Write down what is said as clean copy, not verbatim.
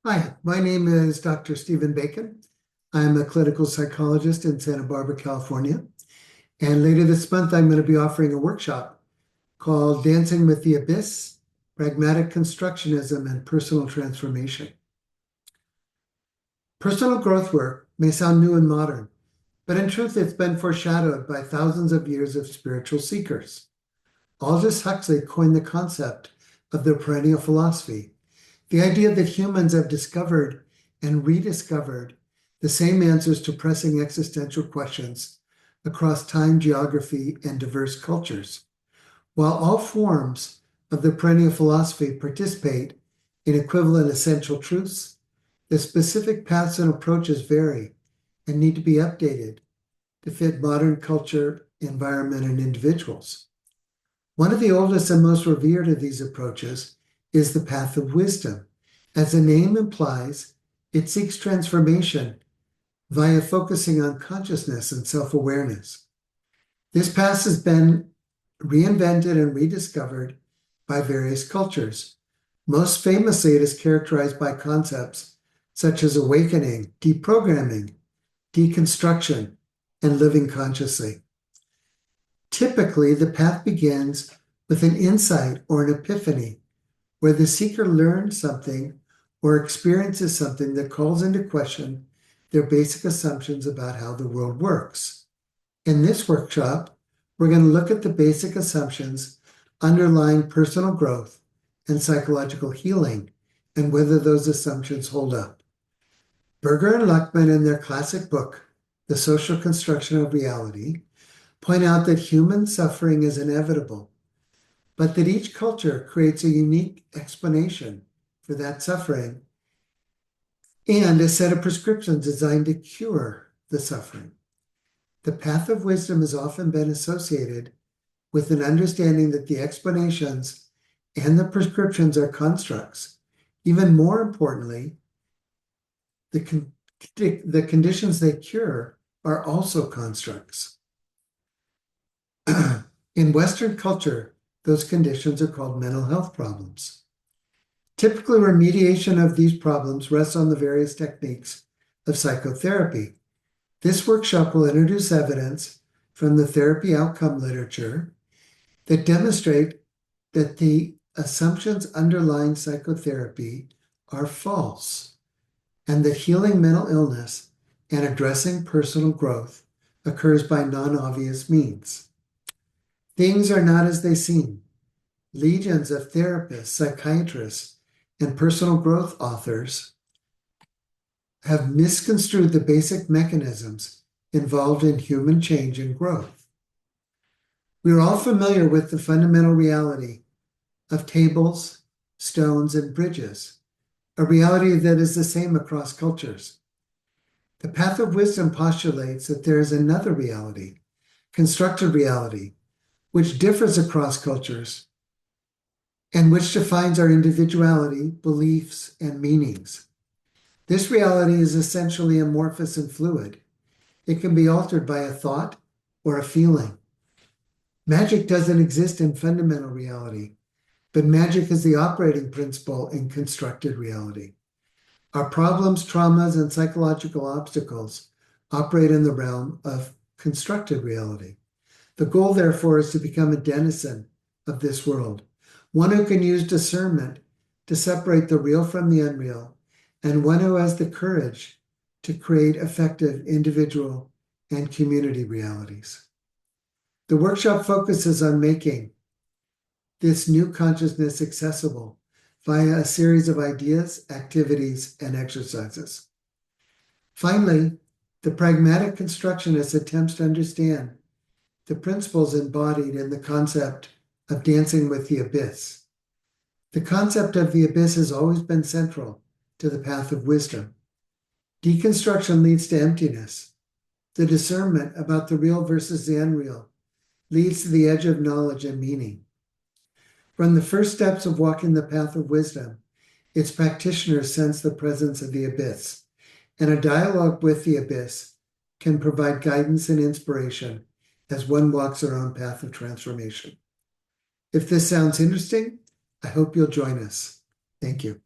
Hi, my name is Dr. Stephen Bacon. I'm a clinical psychologist in Santa Barbara, California. And later this month, I'm going to be offering a workshop called Dancing with the Abyss, Pragmatic Constructionism and Personal Transformation. Personal growth work may sound new and modern, but in truth, it's been foreshadowed by thousands of years of spiritual seekers. Aldous Huxley coined the concept of the perennial philosophy, the idea that humans have discovered and rediscovered the same answers to pressing existential questions across time, geography, and diverse cultures. While all forms of the perennial philosophy participate in equivalent essential truths, the specific paths and approaches vary and need to be updated to fit modern culture, environment, and individuals. One of the oldest and most revered of these approaches is the path of wisdom. As the name implies, it seeks transformation via focusing on consciousness and self-awareness. This path has been reinvented and rediscovered by various cultures. Most famously, it is characterized by concepts such as awakening, deprogramming, deconstruction, and living consciously. Typically, the path begins with an insight or an epiphany, where the seeker learns something or experiences something that calls into question their basic assumptions about how the world works. In this workshop, we're going to look at the basic assumptions underlying personal growth and psychological healing and whether those assumptions hold up. Berger and Luckman, in their classic book, The Social Construction of Reality, point out that human suffering is inevitable, but that each culture creates a unique explanation for that suffering and a set of prescriptions designed to cure the suffering. The path of wisdom has often been associated with an understanding that the explanations and the prescriptions are constructs. Even more importantly, the conditions they cure are also constructs. In Western culture, those conditions are called mental health problems. Typically, remediation of these problems rests on the various techniques of psychotherapy. This workshop will introduce evidence from the therapy outcome literature that demonstrate that the assumptions underlying psychotherapy are false, and that healing mental illness and addressing personal growth occurs by non-obvious means. Things are not as they seem. Legions of therapists, psychiatrists, and personal growth authors have misconstrued the basic mechanisms involved in human change and growth. We are all familiar with the fundamental reality of tables, stones, and bridges, a reality that is the same across cultures. The path of wisdom postulates that there is another reality, constructed reality, which differs across cultures and which defines our individuality, beliefs, and meanings. This reality is essentially amorphous and fluid. It can be altered by a thought or a feeling. Magic doesn't exist in fundamental reality, but magic is the operating principle in constructed reality. Our problems, traumas, and psychological obstacles operate in the realm of constructed reality. The goal, therefore, is to become a denizen of this world, one who can use discernment to separate the real from the unreal, and one who has the courage to create effective individual and community realities. The workshop focuses on making this new consciousness accessible via a series of ideas, activities, and exercises. Finally, the pragmatic constructionist attempts to understand the principles embodied in the concept of dancing with the abyss. The concept of the abyss has always been central to the path of wisdom. Deconstruction leads to emptiness. The discernment about the real versus the unreal leads to the edge of knowledge and meaning. From the first steps of walking the path of wisdom, its practitioners sense the presence of the abyss, and a dialogue with the abyss can provide guidance and inspiration as one walks their own path of transformation. If this sounds interesting, I hope you'll join us. Thank you.